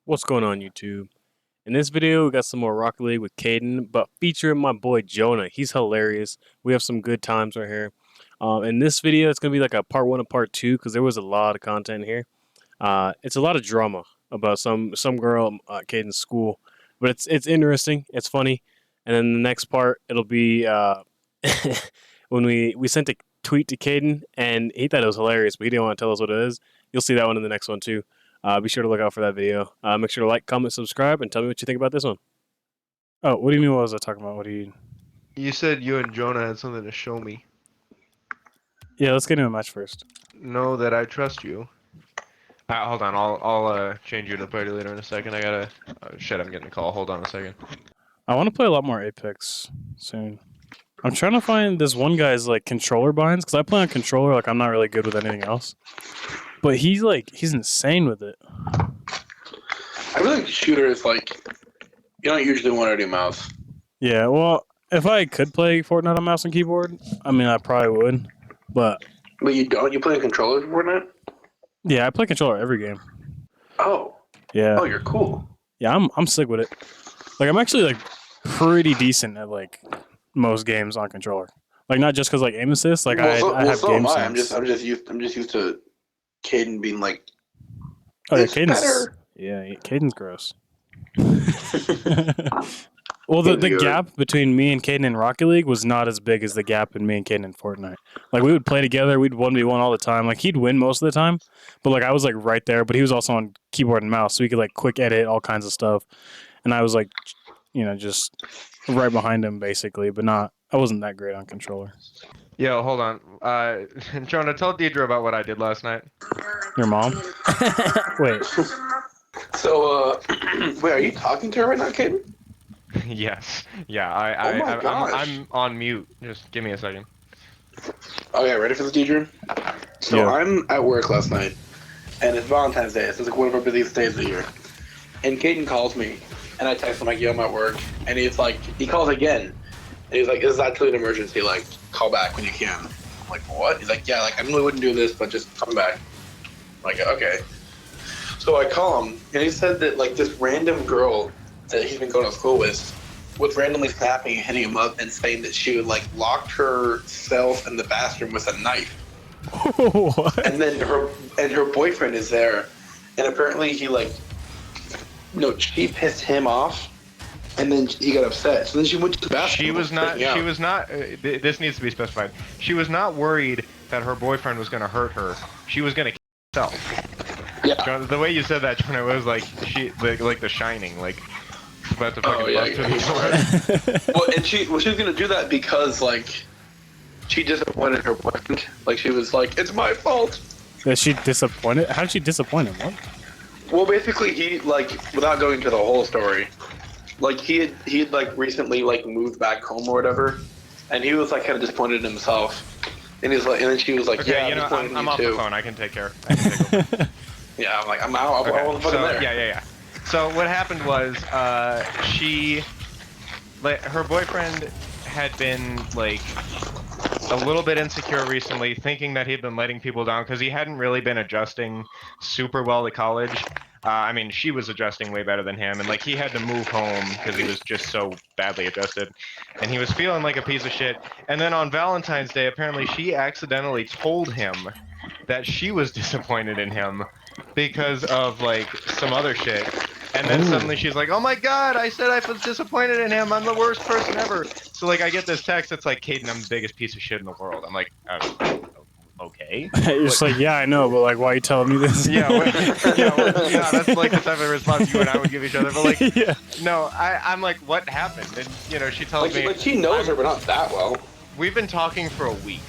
What's going on, YouTube? In this video, we got some more Rocket League with Kaden, but featuring my boy Jonah. He's hilarious. We have some good times right here. In this video, it's gonna be like a part one and part two because there was a lot of content here. It's a lot of drama about some girl at Caden's school, but it's interesting. It's funny. And then the next part, it'll be when we sent a tweet to Caden, and he thought it was hilarious, but he didn't want to tell us what it is. You'll see that one in the next one too. Be sure to look out for that video. Make sure to like, comment, subscribe, and tell me what you think about this one. Oh, what do you mean? What was I talking about? What do you? You said you and Jonah had something to show me. Yeah, let's get into a match first. Know that I trust you. Hold on, I'll change you to party leader in a second. I gotta. Oh, shit, I'm getting a call. Hold on a second. I want to play a lot more Apex soon. I'm trying to find this one guy's like controller binds because I play on controller. Like I'm not really good with anything else, but he's insane with it. I feel like the shooter is like, you don't usually want to do mouse. Yeah, well, if I could play Fortnite on mouse and keyboard, I mean, I probably would. But you don't? You play a controller for Fortnite? yeah, I play controller every game. Oh. Yeah. Oh, you're cool. Yeah, I'm sick with it. Like, I'm actually like pretty decent at like most games on controller. Like, not just because like aim assist. Like, I have so game am I. sense. I'm just used to Kaden being like, Oh yeah, it's Caden's better. yeah, Caden's gross. Well, the gap between me and Kaden in Rocket League was not as big as the gap in me and Kaden in Fortnite. Like, we would play together, we'd 1v1 all the time. Like, he'd win most of the time, but like I was like right there, but he was also on keyboard and mouse, so he could like quick edit all kinds of stuff. And I was like, just right behind him basically, but I wasn't that great on controller. Yo, hold on. Jonah, tell Deidre about what I did last night. Your mom? Wait. So, wait, are you talking to her right now, Kaden? Yes. Yeah. Oh my gosh. I'm on mute. Just give me a second. Oh yeah, ready for this, Deidre? So Yeah. I'm at work last night, and it's Valentine's Day, so it's like one of our busiest days of the year. And Kaden calls me, and I text him like, "Yo, I'm at work," and he's like, he calls again, and he's like, "This is actually an emergency. Like, call back when you can." I'm like, "What?" He's like, "Yeah, like I really wouldn't do this, but just come back." I'm like, okay. So I call him, and he said that like this random girl that he's been going to school with was randomly snapping and hitting him up and saying that she would like locked herself in the bathroom with a knife. What? And then her boyfriend is there, and apparently he like, she pissed him off, and then he got upset. So then she went to the bathroom. She was not. This needs to be specified. She was not worried that her boyfriend was going to hurt her. She was going to kill herself. Yeah. Jonah, the way you said that, Jonah, was like like The Shining, like about to fucking bust through the door. Well, and she was gonna do that because like she disappointed her boyfriend. Like she was like, "It's my fault." Is she disappointed? How did she disappoint him? What? Well, basically, he like, without going into the whole story, like he had like recently like moved back home or whatever, and he was like kind of disappointed in himself. And he's like, and then she was like, Okay, "Yeah, I'm off the phone. I can take care. Okay. Yeah, I'm like, I'm out. I wasn't fucking there. Yeah. So what happened was, her boyfriend had been like a little bit insecure recently, thinking that he'd been letting people down because he hadn't really been adjusting super well to college. I mean, she was adjusting way better than him, and like he had to move home because he was just so badly adjusted, and he was feeling like a piece of shit. And then on Valentine's Day, apparently she accidentally told him that she was disappointed in him because of like some other shit. And then suddenly she's like, "Oh my god, I said I was disappointed in him. I'm the worst person ever." So like I get this text that's like, "Kaden, I'm the biggest piece of shit in the world." I'm like, okay. You're just like, yeah, I know, but like, why are you telling me this? Yeah, that's like the type of response you and I would give each other. But like, yeah. No, I'm like, what happened? And she tells me, like he knows her, but not that well. We've been talking for a week,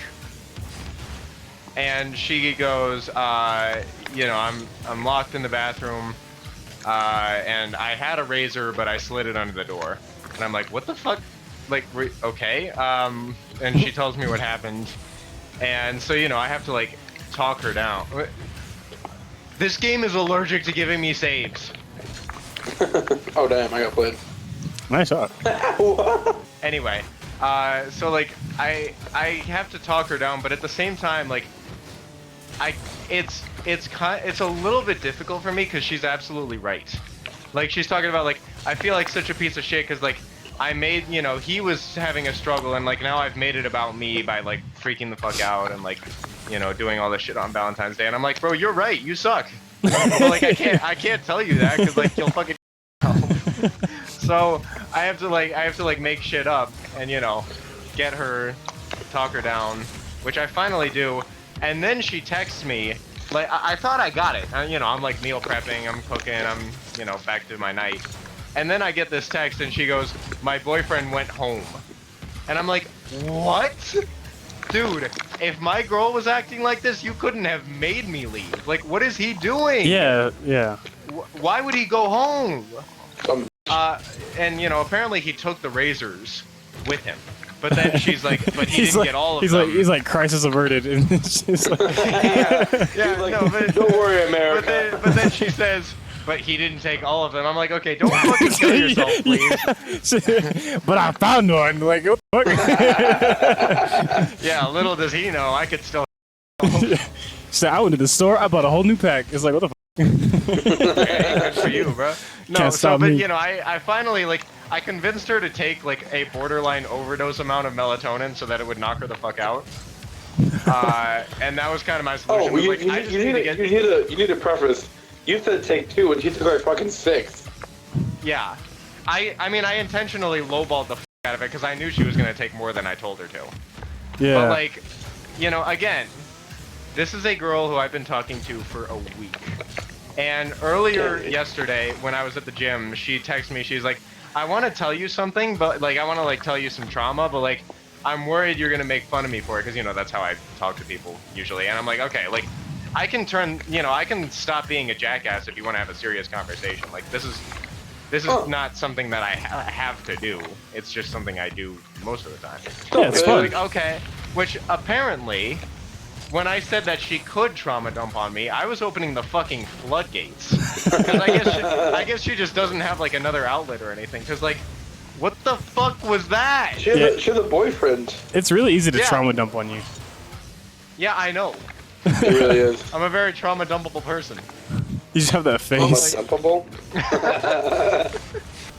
and she goes, I'm locked in the bathroom, and I had a razor, but I slid it under the door. And I'm like, what the fuck? Like, okay. And she tells me what happened. And so, I have to, like, talk her down. This game is allergic to giving me saves. Oh, damn, I got played. Nice shot. Anyway, so, like, I have to talk her down, but at the same time, like, it's a little bit difficult for me because she's absolutely right. Like she's talking about like I feel like such a piece of shit because like I made he was having a struggle and like now I've made it about me by like freaking the fuck out and like doing all this shit on Valentine's Day and I'm like, bro, you're right, you suck. But like I can't tell you that because like you'll fucking so I have to like make shit up and get her, talk her down, which I finally do, and then she texts me. Like, I thought I got it. I'm like meal prepping, I'm cooking, I'm, back to my night. And then I get this text and she goes, my boyfriend went home. And I'm like, what? Dude, if my girl was acting like this, you couldn't have made me leave. Like, what is he doing? Yeah. Why would he go home? And, apparently he took the razors with him. But then she's like, but he didn't get all of them. He's like, crisis averted. And it's just like... Don't worry, America. But then she says, but he didn't take all of them. I'm like, okay, don't fucking kill yourself, please. But I found one. Like, what the fuck? Yeah, little does he know, I could still... So I went to the store, I bought a whole new pack. It's like, what the fuck? Hey, good for you, bro. No, Can't stop but me. I finally I convinced her to take like a borderline overdose amount of melatonin so that it would knock her the fuck out. And that was kind of my solution. You need to preface. You said take 2 and she took like fucking 6. Yeah. I mean I intentionally lowballed the fuck out of it because I knew she was gonna take more than I told her to. Yeah. But like, again, this is a girl who I've been talking to for a week. And earlier yesterday, when I was at the gym, she texted me, she's like, I want to tell you something, but like, I want to like tell you some trauma, but like, I'm worried you're going to make fun of me for it, because, that's how I talk to people usually. And I'm like, okay, like, I can turn, I can stop being a jackass if you want to have a serious conversation. Like, this is not something that I have to do. It's just something I do most of the time. Yeah, it's fun. Like, okay, which apparently... When I said that she could trauma dump on me, I was opening the fucking floodgates. Because I guess she just doesn't have like another outlet or anything. Because like, what the fuck was that? She has a boyfriend. It's really easy to trauma dump on you. Yeah, I know. It really is. I'm a very trauma dumpable person. You just have that face. Dumpable?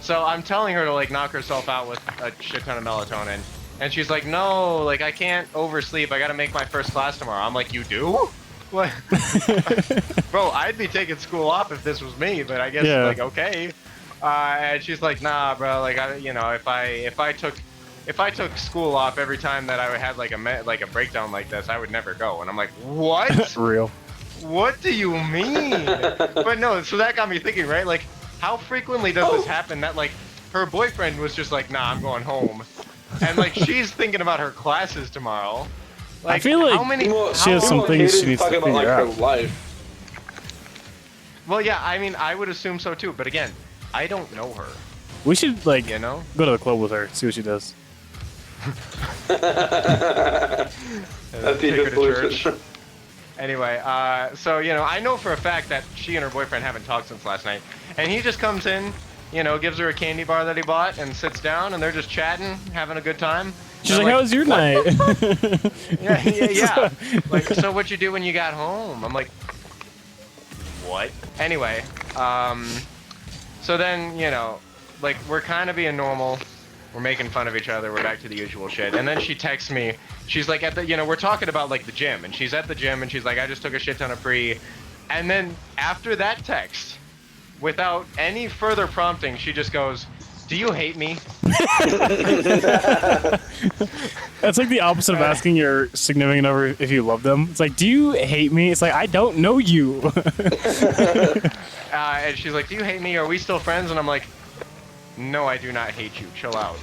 So I'm telling her to like knock herself out with a shit ton of melatonin. And she's like, no, like I can't oversleep. I gotta make my first class tomorrow. I'm like, you do? What? Bro, I'd be taking school off if this was me, but I guess like okay. And she's like, nah, bro. Like if I took school off every time that I had like a breakdown like this, I would never go. And I'm like, what? Real. What do you mean? But no, so that got me thinking, right? Like, how frequently does this happen? That like her boyfriend was just like, nah, I'm going home. And like she's thinking about her classes tomorrow. Like, I feel like she has some things she needs to figure about, out. her life. Well, yeah, I mean, I would assume so too. But again, I don't know her. We should like go to the club with her, see what she does. That's the good solution. Anyway, so I know for a fact that she and her boyfriend haven't talked since last night, and he just comes in. Gives her a candy bar that he bought and sits down and they're just chatting, having a good time. She's like, how was your night? Yeah. Like, so what'd you do when you got home? I'm like, what? Anyway, so then, like we're kind of being normal. We're making fun of each other. We're back to the usual shit. And then she texts me. She's like at the, we're talking about like the gym and she's at the gym and she's like, I just took a shit ton of pre. And then after that text, without any further prompting, she just goes, do you hate me? That's like the opposite of asking your significant other if you love them. It's like, do you hate me? It's like, I don't know you. And she's like, do you hate me? Are we still friends? And I'm like, no, I do not hate you. Chill out.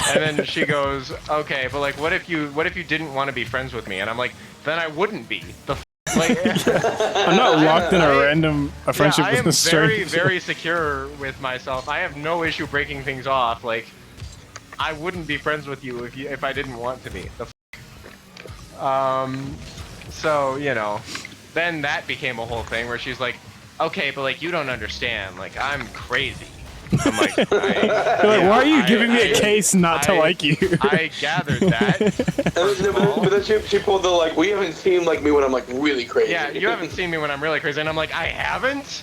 And then she goes, okay, but like, what if you didn't want to be friends with me? And I'm like, then I wouldn't be. Like, I'm not locked in a friendship with a stranger. I am very, very secure with myself. I have no issue breaking things off. Like, I wouldn't be friends with you if I didn't want to be. So then that became a whole thing where she's like, okay, but like you don't understand. Like I'm crazy. I'm like, You're like, why are you giving me a case not to like you? I gathered that. But then she pulled the like, we haven't seen like me when I'm like really crazy. Yeah, you haven't seen me when I'm really crazy, and I'm like, I haven't.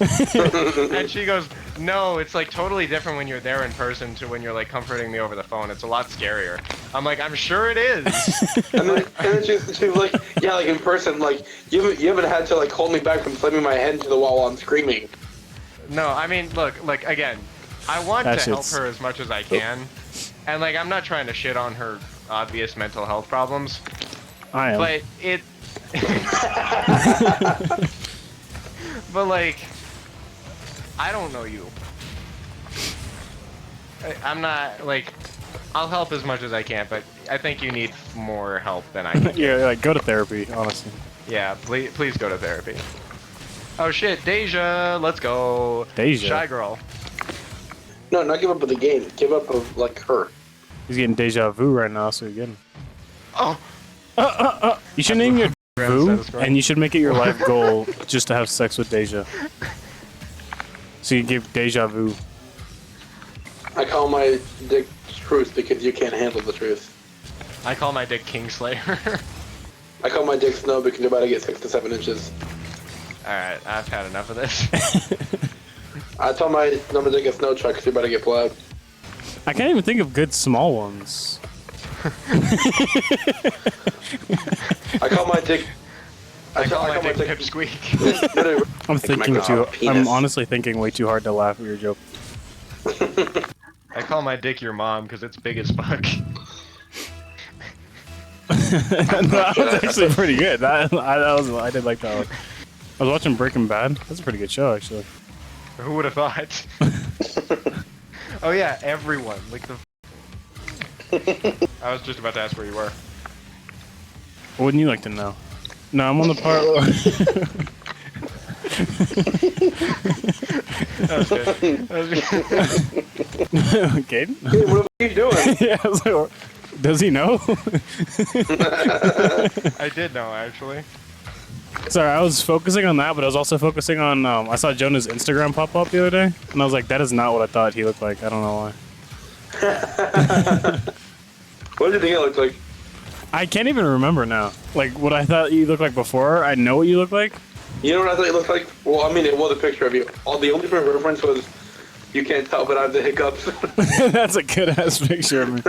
And she goes, no, it's like totally different when you're there in person to when you're like comforting me over the phone. It's a lot scarier. I'm like, I'm sure it is. And then she's like, yeah, like in person, like you haven't had to like hold me back from slamming my head into the wall while I'm screaming. No, I mean, look, like again, I want That to help shit's- her as much as I can, and like I'm not trying to shit on her obvious mental health problems, I am. but it. But like, I don't know you. I'm not like, I'll help as much as I can, but I think you need more help than I can. Yeah, like go to therapy, honestly. Yeah, please go to therapy. Oh shit, Deja, let's go. Deja? Shy girl. No, not give up of the game. Give up of like her. He's getting deja vu right now, so you're getting. Oh. You should name your vu, Status quo. and you should make it your life goal just to have sex with Deja. So you give deja vu. I call my dick truth because you can't handle the truth. I call my dick Kingslayer. I call my dick snow because you're about to get 6 to 7 inches. Alright, I've had enough of this. I tell my dick a snow truck because you're about to get plowed. I can't even think of good small ones. I call my dick. I call my dick Pipsqueak. I'm thinking my too. penis. I'm honestly thinking way too hard to laugh at your joke. I call my dick your mom because it's big as fuck. That was actually pretty good. I did like that one. I was watching Breaking Bad. That's a pretty good show, actually. Who would have thought? Oh yeah, everyone. Like the. I was just about to ask where you were. What wouldn't you like to know? No, I'm on the part where... That was good. That was good. Gabe? Hey, what are you doing? Yeah, I was like, does he know? I did know actually. Sorry, I was focusing on that, but I was also focusing on, I saw Jonah's Instagram pop up the other day, and I was like, that is not what I thought he looked like. I don't know why. What did you think it looked like? I can't even remember now. Like, what I thought you looked like before, I know what you look like. You know what I thought you looked like? Well, I mean, it was a picture of you. The only different reference was you can't tell, but I have the hiccups. That's a good-ass picture of me.